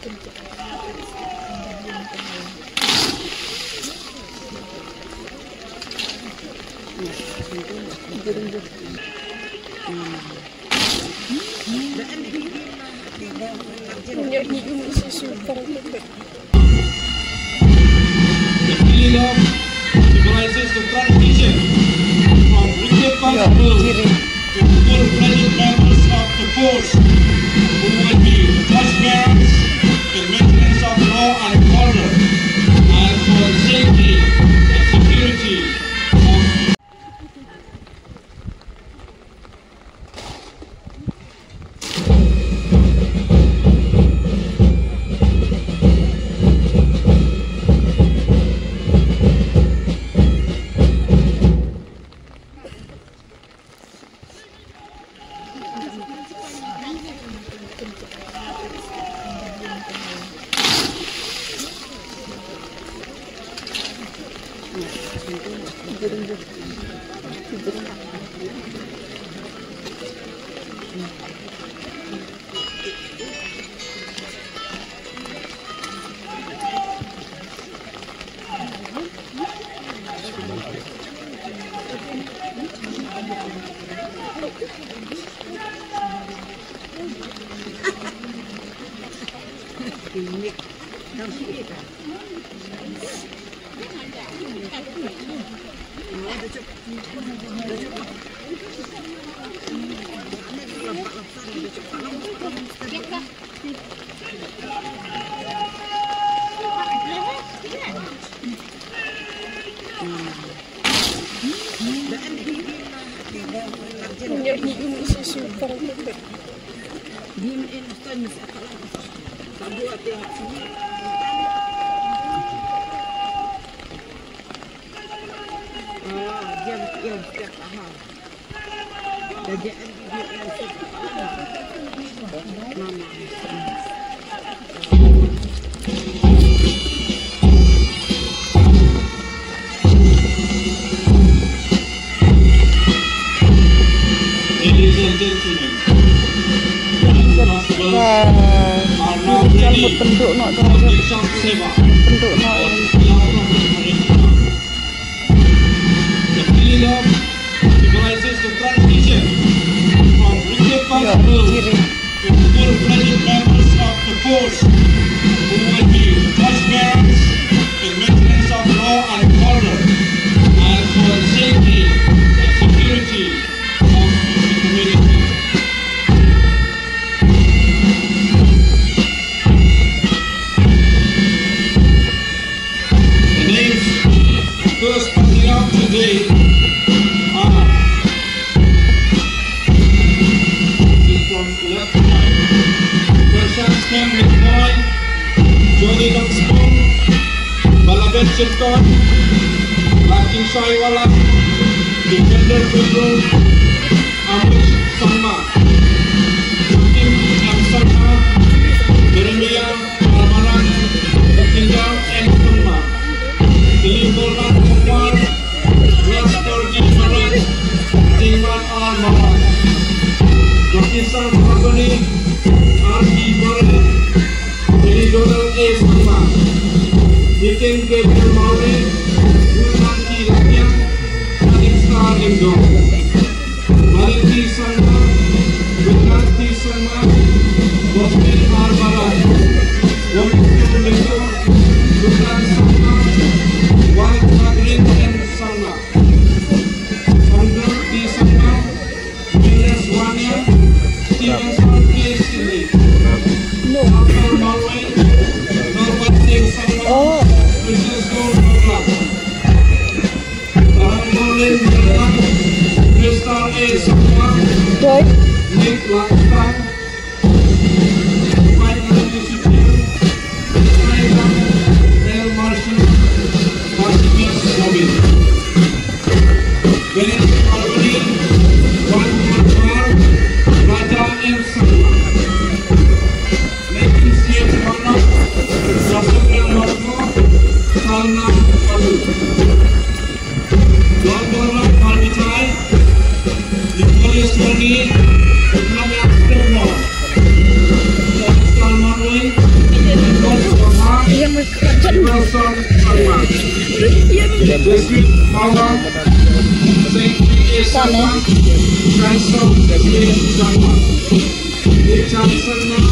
Symbolizes the transition from rigid constables to full-fledged members of the force who will be the torchbearers in maintenance of law and order and for the safety and security of penduduk nak penduduk nak symbolizes the transition from rigid constables to full-fledged members of the force who will be the torchbearers in maintenance of law and order and for the safety and security of the community. The names first passing out today are from left to right. Prashant Skem McCoy, Johnny Duxton, Balabet Chitton, Rakin Shaiwala, Defender Pedro, Amish Sangma, Joaquim M. Sangma, Jeremiah Almaran, Tinggal M. Sangma, Dilibolan Kumar, Ras Korji Marat, Tinggal R. Marat, Rokisan Mahagoni, R.G. Borel, Jadi Donald A. Sangma, Diken Gabriel Mauri, Gulmanki Lakyang, Adik Star Lingdong, Malinki Sangma, yang kerajaan. Wilson Sarwan. District Power. Saint Peter Sarwan. Transfer Smith Sarwan. Johnson now.